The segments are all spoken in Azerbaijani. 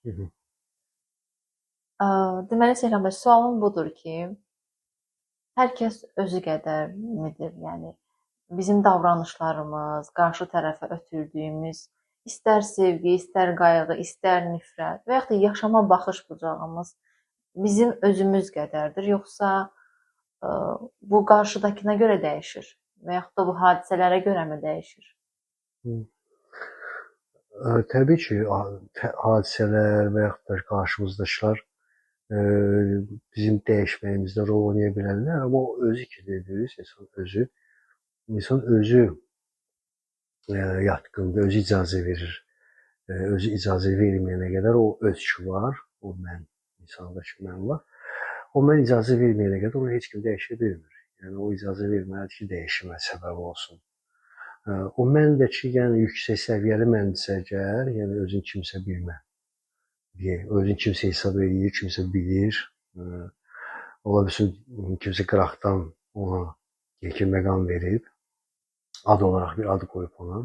Hı hı. Deməli, Seyran bəy, sualım budur ki, hər kəs özü qədər midir? Yəni bizim davranışlarımız, qarşı tərəfə ötürdüyümüz istər sevgi, istər qayğı, istər nifrət və yaxud da yaşama baxış bucağımız bizim özümüz qədərdir, yoxsa ə, bu qarşıdakına görə dəyişir və yaxud da bu hadisələrə görəmi dəyişir? Hı. Təbii ki, hadisələr və yaxud da qarşımızdakılar e, bizim dəyişməyimizdə rol oynaya bilərlər, amma o özü ki dediniz, insan özü yatqındır, özü icazə verir. Özü icazə verməyənə qədər o öz ki var, o mən, insandakı mən var. O mən icazə verməyənə qədər onu heç kim dəyişə bilmir. Yəni o icazə verməlidir ki, dəyişimə səbəb olsun. O məndəki, yəni yüksək səviyyəli məndirsə əgər, yəni özün kimsə bilmə, özün kimsə hesab edir, kimsə bilir, ola bilsin kimsə qıraqdan ona yekun məqam verib, ad olaraq bir ad qoyub ona,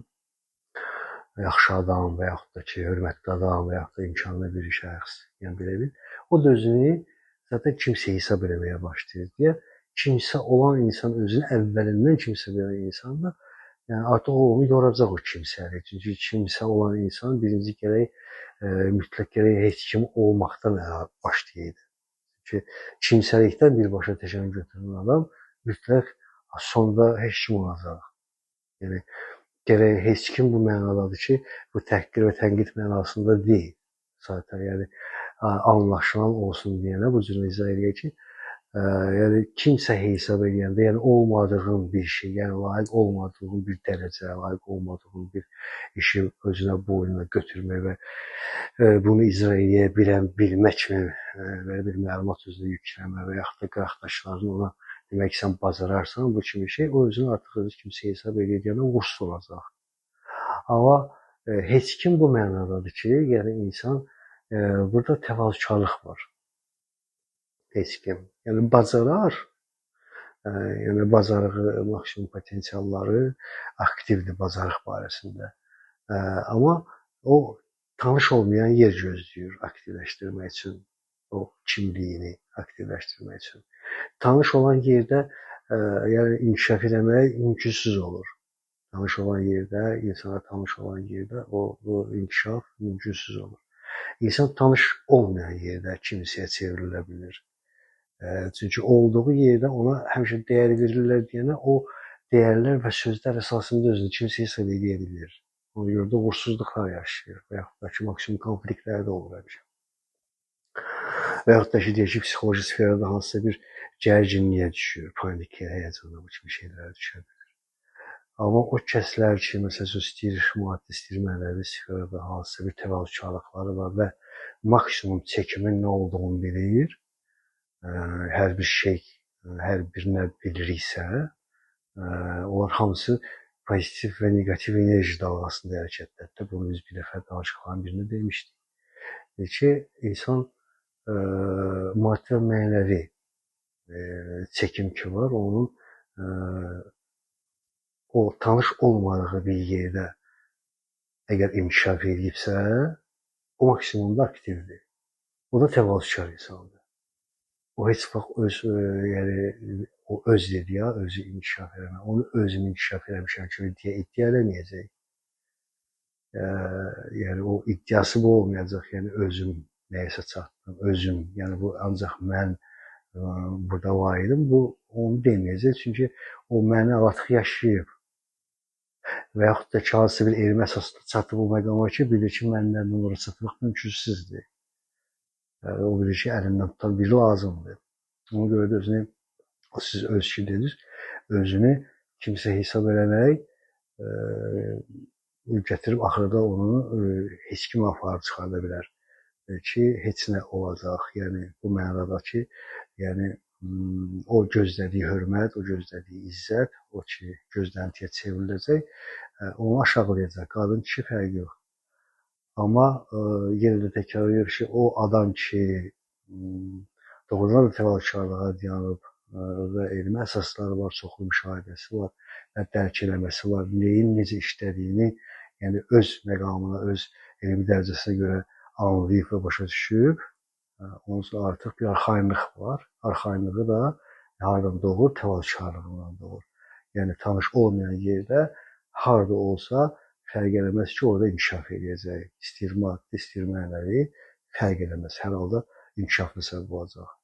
yaxşı adam və yaxud da ki, hörmətli adam və yaxud da imkanlı bir şəxs, yəni belə bir, o da özünü zaten kimsə hesab eləməyə başlayır deyə, kimsə olan insan özünü əvvəlindən kimsə bilən insanla, yəni artıq o onu yoracaq o kimsəni. Çünki kimsə olan insan birinci gərək mütləq gərək heç kim olmaqdan başlayır. Ki kimsəlikdən birbaşa təşəkkür götürən adam mütləq sonda heç kim olacaq. Yəni gərək heç kim bu mənadadır ki, bu təhqir və tənqid mənasında deyil. Zaten yəni anlaşılan olsun deyənə bu cür izah eləyək ki, yəni kimsə hesab edəndə, yəni olmadığın bir şey, yəni layiq olmadığın bir dərəcə, layiq olmadığın bir işi özünə boynuna götürmək və bunu icra edə bilməklə belə bir məlumat özünə yükləmə və yaxud da qıraqdaşların ona demək ki, sən bacararsan bu kimi şey, o özünü artıq özü kimsə hesab edəndə uğursuz olacaq. Amma heç kim bu mənadadır ki, yəni insan burada təvazökarlıq var. Heç kim. Yəni bacarar, yəni bacarığı, maksimum potensialları aktivdir bacarıq barəsində. Amma o tanış olmayan yer gözləyir aktivləşdirmək üçün, o kimliyini aktivləşdirmək üçün. Tanış olan yerdə yəni inkişaf eləmək mümkünsüz olur. Tanış olan yerdə, insana tanış olan yerdə o inkişaf mümkünsüz olur. İnsan tanış olmayan yerdə kimsəyə çevrilə bilir. Çünki olduğu yerdə ona həmişə dəyər verirlər deyənə o dəyərlər və sözlər əsasında özünü kimsə hesab edə bilir. Ona görə də uğursuzluqlar yaşayır və yaxud da ki, maksimum konfliktlər də olur həmişə. Və yaxud da ki, deyək ki, psixoloji sferada hansısa bir gərginliyə düşür, panikə, həyəcana, bu kimi şeylərə düşür. Amma o kəslər ki, məsələn, istəyir maddi, istəyir mənəvi sferada hansısa bir təvazökarlıqları var və maksimum çəkimin nə olduğunu bilir, hər bir şey, hər birinə biliriksə, onlar hamısı pozitiv və negativ enerji dalğasında hərəkətdədir. Bunu biz bir dəfə danışıqların birində demişdik. Ki, insan maddi və mənəvi çəkim ki var, onun o tanış olmadığı bir yerdə əgər inkişaf edibsə, o maksimumda aktivdir. O da təvazökar insandır. O heç vaxt yəni o öz dedi ya, özü inkişaf eləmə. Onu özüm inkişaf eləmişəm kimi iddia eləməyəcək. Yəni o iddiası bu olmayacaq. Yəni özüm nəyəsə çatdım, özüm. Yəni bu ancaq mən burada var idim. Bu onu deməyəcək. Çünki o məni artıq yaşayıb. Və yaxud da ki, hansısa bir elmi əsasda çatıb o məqama ki, bilir ki, məndən ora çatmaq mümkünsüzdür. O bilir ki, əlindən tutan biri lazımdır. Ona görə də özünü, siz öz ki dediniz, özünü kimsə hesab eləmək gətirib axırda onu heç kim aparıb çıxarda bilər ki, heç nə olacaq. Yəni bu mənada ki, yəni o gözlədiyi hörmət, o gözlədiyi izzət, o ki gözləntiyə çevriləcək, onu aşağılayacaq. Qadın kişi fərqi yox. Amma yenə də təkrar edir ki, o adam ki doğrudan da təvazökarlığa dayanıb və elmi əsasları var, çoxlu müşahidəsi var, dərk eləməsi var, neyin necə işlədiyini, yəni öz məqamına, öz elmi dərəcəsinə görə anlayıb və başa düşüb, onsuz da artıq bir arxayınlıq var. Arxayınlığı da hardan doğur? Təvazökarlığından doğur. Yəni tanış olmayan yerdə harda olsa fərq eləməz ki, orada inkişaf edəcək. İstəyir maddi, istəyir mənəvi fərq eləməz. Hər halda inkişaflı səbəb olacaq.